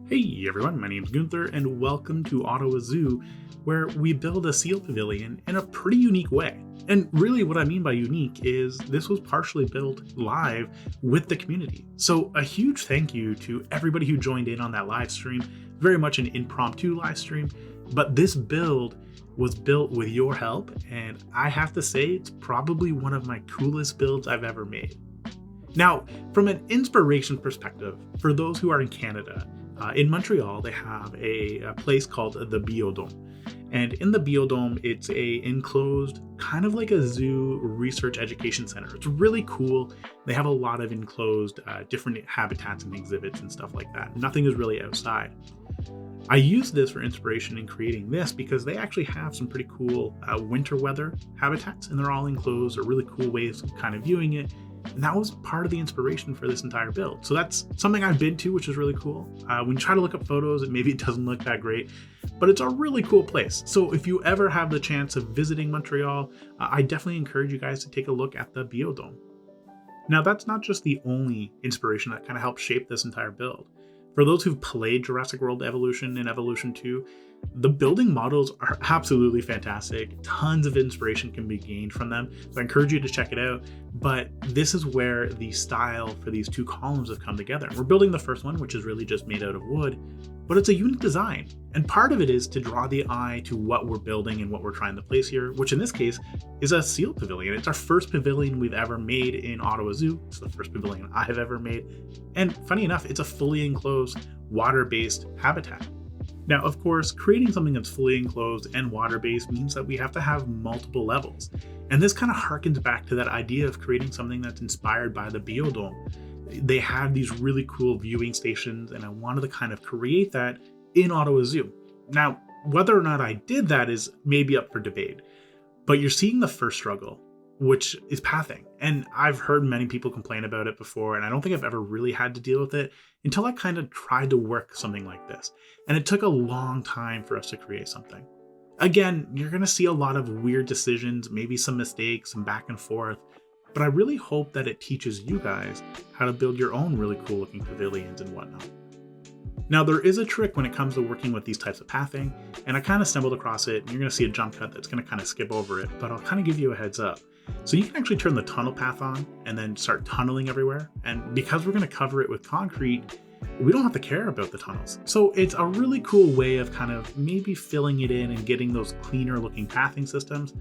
Hey everyone, my name's Gunther and welcome to Ottawa Zoo, where we build a seal pavilion in a pretty unique way. And really what I mean by unique is this was partially built live with the community. So a huge thank you to everybody who joined in on that live stream, very much an impromptu live stream, but this build was built with your help and I have to say it's probably one of my coolest builds I've ever made. Now, from an inspiration perspective, for those who are in Canada, in Montreal, they have a place called the Biodome. And in the Biodome, it's a enclosed, kind of like a zoo research education center. It's really cool. They have a lot of enclosed different habitats and exhibits and stuff like that. Nothing is really outside. I used this for inspiration in creating this because they actually have some pretty cool winter weather habitats, and they're all enclosed, or really cool ways of kind of viewing it. And that was part of the inspiration for this entire build. So that's something I've been to, which is really cool. When you try to look up photos, maybe it doesn't look that great, but it's a really cool place. So if you ever have the chance of visiting Montreal, I definitely encourage you guys to take a look at the Biodome. Now, that's not just the only inspiration that kind of helped shape this entire build. For those who've played Jurassic World Evolution and Evolution 2, the building models are absolutely fantastic. Tons of inspiration can be gained from them. So I encourage you to check it out. But this is where the style for these two columns have come together. We're building the first one, which is really just made out of wood, but it's a unique design. And part of it is to draw the eye to what we're building and what we're trying to place here, which in this case is a seal pavilion. It's our first pavilion we've ever made in Ottawa Zoo. It's the first pavilion I've ever made. And funny enough, it's a fully enclosed, water-based habitat. Now, of course, creating something that's fully enclosed and water-based means that we have to have multiple levels. And this kind of harkens back to that idea of creating something that's inspired by the Biodome. They have these really cool viewing stations, and I wanted to kind of create that in Ottawa Zoo. Now, whether or not I did that is maybe up for debate, but you're seeing the first struggle, which is pathing. And I've heard many people complain about it before, and I don't think I've ever really had to deal with it until I kind of tried to work something like this. And it took a long time for us to create something. Again, you're going to see a lot of weird decisions, maybe some mistakes, some back and forth, but I really hope that it teaches you guys how to build your own really cool looking pavilions and whatnot. Now, there is a trick when it comes to working with these types of pathing, and I kind of stumbled across it, and you're going to see a jump cut that's going to kind of skip over it, but I'll kind of give you a heads up. So you can actually turn the tunnel path on and then start tunneling everywhere. And because we're going to cover it with concrete, we don't have to care about the tunnels. So it's a really cool way of kind of maybe filling it in and getting those cleaner looking pathing systems.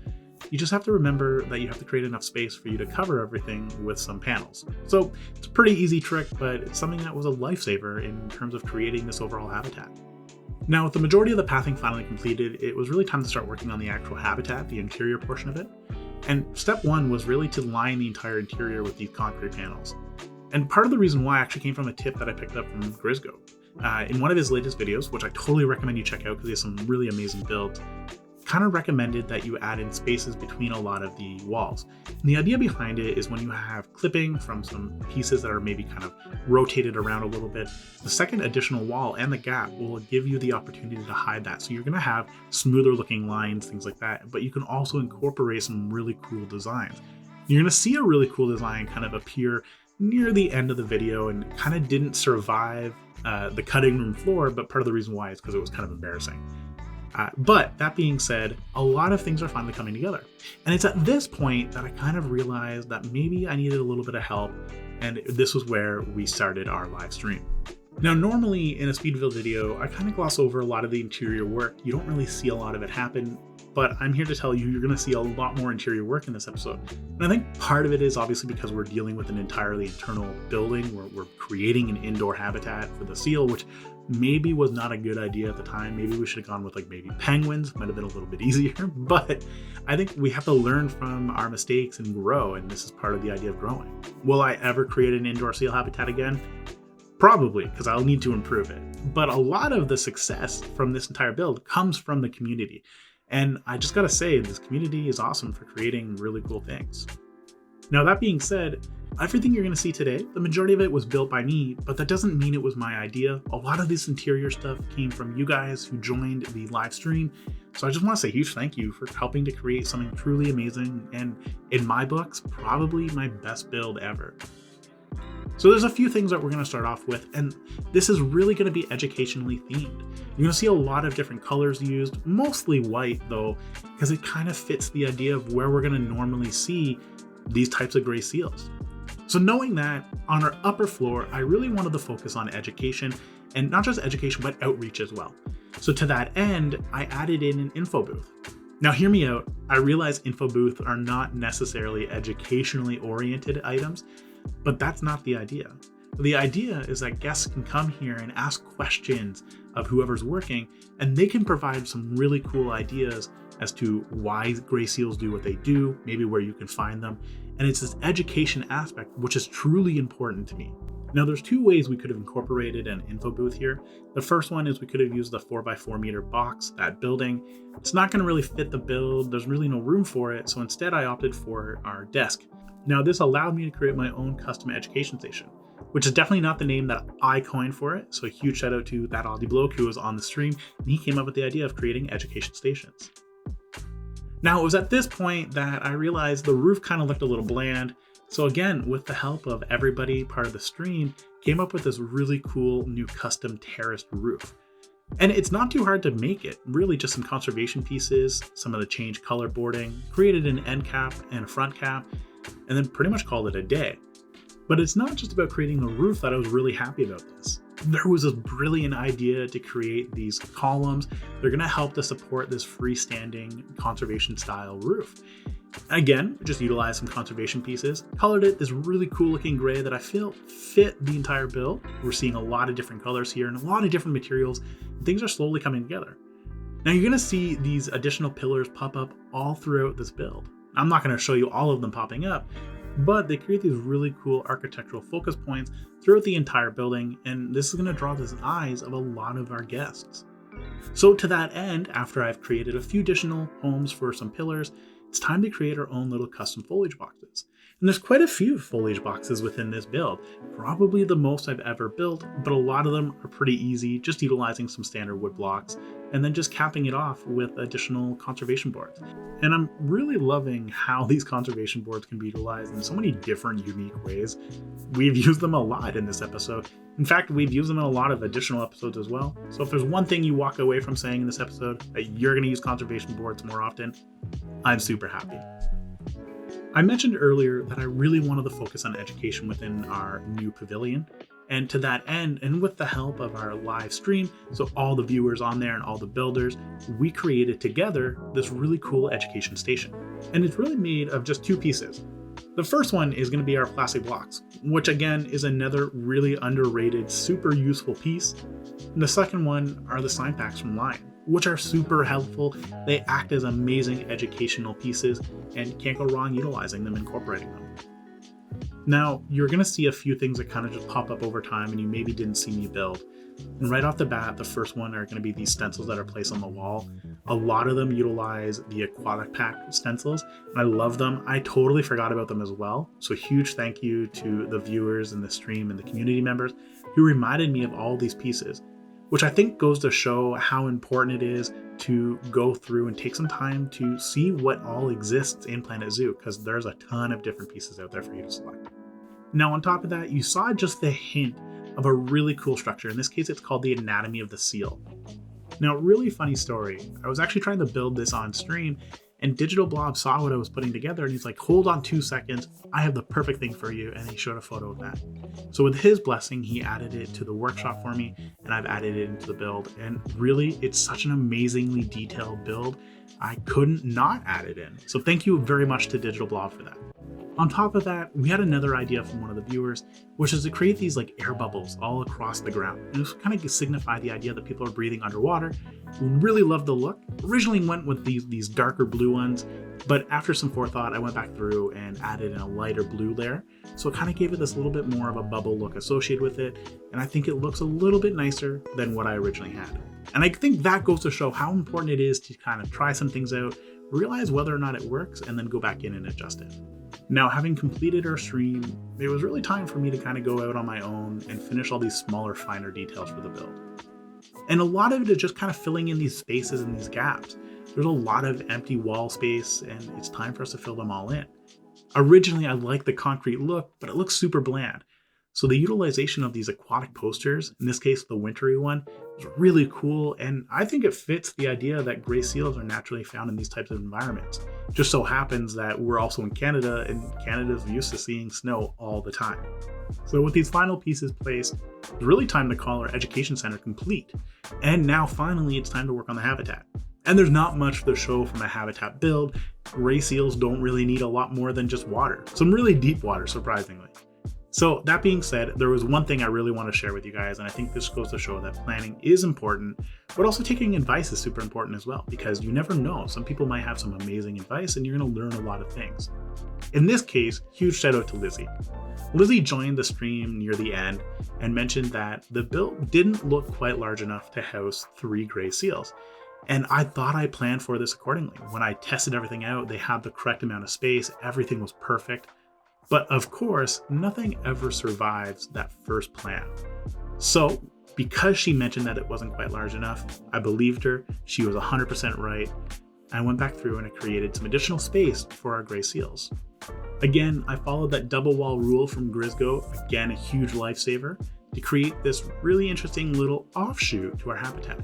You just have to remember that you have to create enough space for you to cover everything with some panels. So it's a pretty easy trick, but it's something that was a lifesaver in terms of creating this overall habitat. Now, with the majority of the pathing finally completed, it was really time to start working on the actual habitat, the interior portion of it. And step one was really to line the entire interior with these concrete panels. And part of the reason why actually came from a tip that I picked up from Grisgo. In one of his latest videos, which I totally recommend you check out because he has some really amazing builds, kind of recommended that you add in spaces between a lot of the walls. And the idea behind it is when you have clipping from some pieces that are maybe kind of rotated around a little bit, the second additional wall and the gap will give you the opportunity to hide that. So you're going to have smoother looking lines, things like that, but you can also incorporate some really cool designs. You're going to see a really cool design kind of appear near the end of the video and kind of didn't survive the cutting room floor, but part of the reason why is because it was kind of embarrassing. But that being said, a lot of things are finally coming together. And it's at this point that I kind of realized that maybe I needed a little bit of help, and this was where we started our live stream. Now, normally in a speed build video, I kind of gloss over a lot of the interior work. You don't really see a lot of it happen, but I'm here to tell you, you're going to see a lot more interior work in this episode. And I think part of it is obviously because we're dealing with an entirely internal building. We're creating an indoor habitat for the seal, which maybe was not a good idea at the time. Maybe we should have gone with like maybe penguins, might have been a little bit easier, but I think we have to learn from our mistakes and grow, and this is part of the idea of growing. Will I ever create an indoor seal habitat again? Probably, because I'll need to improve it. But a lot of the success from this entire build comes from the community. And I just gotta say, this community is awesome for creating really cool things. Now, that being said, everything you're going to see today, the majority of it was built by me, but that doesn't mean it was my idea. A lot of this interior stuff came from you guys who joined the live stream. So I just want to say a huge thank you for helping to create something truly amazing and, in my books, probably my best build ever. So there's a few things that we're going to start off with, and this is really going to be educationally themed. You're going to see a lot of different colors used, mostly white though, because it kind of fits the idea of where we're going to normally see these types of gray seals. So knowing that, on our upper floor, I really wanted to focus on education, and not just education, but outreach as well. So to that end, I added in an info booth. Now hear me out, I realize info booths are not necessarily educationally oriented items, but that's not the idea. The idea is that guests can come here and ask questions of whoever's working, and they can provide some really cool ideas as to why gray seals do what they do, maybe where you can find them. And it's this education aspect, which is truly important to me. Now there's two ways we could have incorporated an info booth here. The first one is we could have used the 4x4 meter box, that building. It's not going to really fit the build, there's really no room for it, so instead I opted for our desk. Now this allowed me to create my own custom education station, which is definitely not the name that I coined for it, so a huge shout out to that Aussie bloke who was on the stream, and he came up with the idea of creating education stations. Now it was at this point that I realized the roof kind of looked a little bland, so again, with the help of everybody part of the stream, came up with this really cool new custom terraced roof. And it's not too hard to make it, really just some conservation pieces, some of the change color boarding, created an end cap and a front cap, and then pretty much called it a day. But it's not just about creating the roof that I was really happy about this. There was this brilliant idea to create these columns. They're going to help to support this freestanding conservation style roof. Again, just utilized some conservation pieces, colored it this really cool looking gray that I feel fit the entire build. We're seeing a lot of different colors here and a lot of different materials. Things are slowly coming together. Now you're going to see these additional pillars pop up all throughout this build. I'm not going to show you all of them popping up, but they create these really cool architectural focus points throughout the entire building, and this is going to draw the eyes of a lot of our guests. So to that end, after I've created a few additional homes for some pillars, it's time to create our own little custom foliage boxes. And there's quite a few foliage boxes within this build, probably the most I've ever built, but a lot of them are pretty easy, just utilizing some standard wood blocks, and then just capping it off with additional conservation boards. And I'm really loving how these conservation boards can be utilized in so many different unique ways. We've used them a lot in this episode. In fact, we've used them in a lot of additional episodes as well. So if there's one thing you walk away from saying in this episode, that you're going to use conservation boards more often, I'm super happy. I mentioned earlier that I really wanted to focus on education within our new pavilion. And to that end, and with the help of our live stream, so all the viewers on there and all the builders, we created together this really cool education station. And it's really made of just two pieces. The first one is going to be our plastic blocks, which again is another really underrated, super useful piece. And the second one are the sign packs from Lion, which are super helpful. They act as amazing educational pieces and can't go wrong utilizing them, incorporating them. Now, you're going to see a few things that kind of just pop up over time and you maybe didn't see me build. And right off the bat, the first one are going to be these stencils that are placed on the wall. A lot of them utilize the aquatic pack stencils, and I love them. I totally forgot about them as well. So huge thank you to the viewers in the stream and the community members who reminded me of all these pieces, which I think goes to show how important it is to go through and take some time to see what all exists in Planet Zoo, because there's a ton of different pieces out there for you to select. Now, on top of that, you saw just the hint of a really cool structure. In this case, it's called the anatomy of the seal. Now, really funny story. I was actually trying to build this on stream, and Digital Blob saw what I was putting together, and he's like, hold on 2 seconds, I have the perfect thing for you, and he showed a photo of that. So with his blessing, he added it to the workshop for me, and I've added it into the build, and really, it's such an amazingly detailed build, I couldn't not add it in. So thank you very much to Digital Blob for that. On top of that, we had another idea from one of the viewers, which is to create these like air bubbles all across the ground. And this kind of signify the idea that people are breathing underwater. We really loved the look. Originally went with these darker blue ones, but after some forethought, I went back through and added in a lighter blue layer. So it kind of gave it this little bit more of a bubble look associated with it. And I think it looks a little bit nicer than what I originally had. And I think that goes to show how important it is to kind of try some things out, realize whether or not it works, and then go back in and adjust it. Now, having completed our stream, it was really time for me to kind of go out on my own and finish all these smaller, finer details for the build. And a lot of it is just kind of filling in these spaces and these gaps. There's a lot of empty wall space, and it's time for us to fill them all in. Originally, I liked the concrete look, but it looks super bland. So the utilization of these aquatic posters, in this case the wintry one, is really cool, and I think it fits the idea that gray seals are naturally found in these types of environments. Just so happens that we're also in Canada, and Canada's used to seeing snow all the time. So with these final pieces placed, it's really time to call our education center complete. And now finally it's time to work on the habitat. And there's not much to show from a habitat build. Gray seals don't really need a lot more than just water. Some really deep water, surprisingly. So that being said, there was one thing I really want to share with you guys, and I think this goes to show that planning is important, but also taking advice is super important as well, because you never know. Some people might have some amazing advice and you're going to learn a lot of things. In this case, huge shout out to Lizzie. Lizzie joined the stream near the end and mentioned that the build didn't look quite large enough to house 3 gray seals. And I thought I planned for this accordingly. When I tested everything out, they had the correct amount of space, everything was perfect. But of course, nothing ever survives that first plan. So because she mentioned that it wasn't quite large enough, I believed her. She was 100% right. I went back through and I created some additional space for our gray seals. Again, I followed that double wall rule from Grisgo, again a huge lifesaver, to create this really interesting little offshoot to our habitat.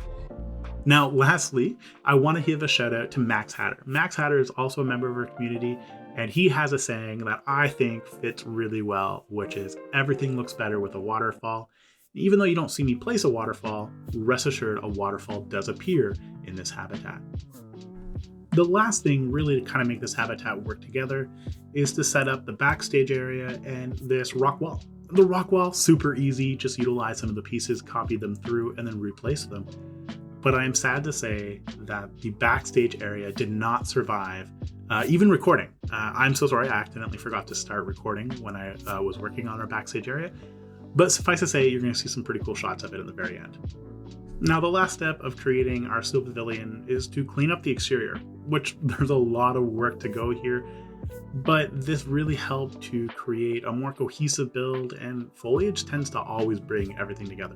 Now, lastly, I want to give a shout out to Max Hatter. Max Hatter is also a member of our community, and he has a saying that I think fits really well, which is everything looks better with a waterfall. Even though you don't see me place a waterfall, rest assured a waterfall does appear in this habitat. The last thing really to kind of make this habitat work together is to set up the backstage area and this rock wall. The rock wall, super easy, just utilize some of the pieces, copy them through, and then replace them. But I am sad to say that the backstage area did not survive even recording. I'm so sorry, I accidentally forgot to start recording when I was working on our backstage area. But suffice to say, you're going to see some pretty cool shots of it in the very end. Now, the last step of creating our Seal Pavilion is to clean up the exterior, which there's a lot of work to go here. But this really helped to create a more cohesive build, and foliage tends to always bring everything together.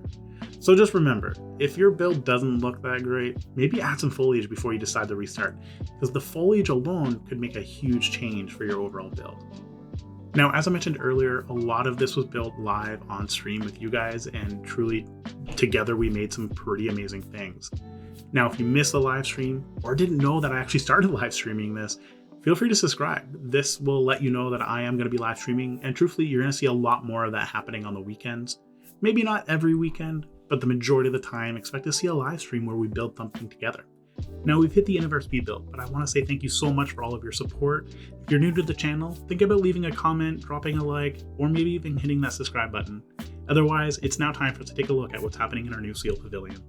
So just remember, if your build doesn't look that great, maybe add some foliage before you decide to restart, because the foliage alone could make a huge change for your overall build. Now, as I mentioned earlier, a lot of this was built live on stream with you guys, and truly together we made some pretty amazing things. Now, if you missed the live stream or didn't know that I actually started live streaming this, feel free to subscribe. This will let you know that I am going to be live streaming, and truthfully, you're going to see a lot more of that happening on the weekends. Maybe not every weekend, but the majority of the time, expect to see a live stream where we build something together. Now, we've hit the end of our speed build, but I want to say thank you so much for all of your support. If you're new to the channel, think about leaving a comment, dropping a like, or maybe even hitting that subscribe button. Otherwise, it's now time for us to take a look at what's happening in our new Seal Pavilion.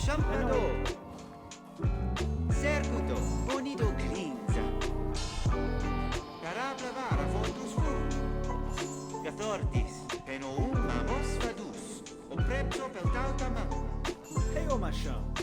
Shampado, Sercuto, Bonido Cleanza, Carablavara Fontus Fu, Gathortis, Peno Mamos Vadus, Oprepto Peltauta Mam. Hey, oh, machin.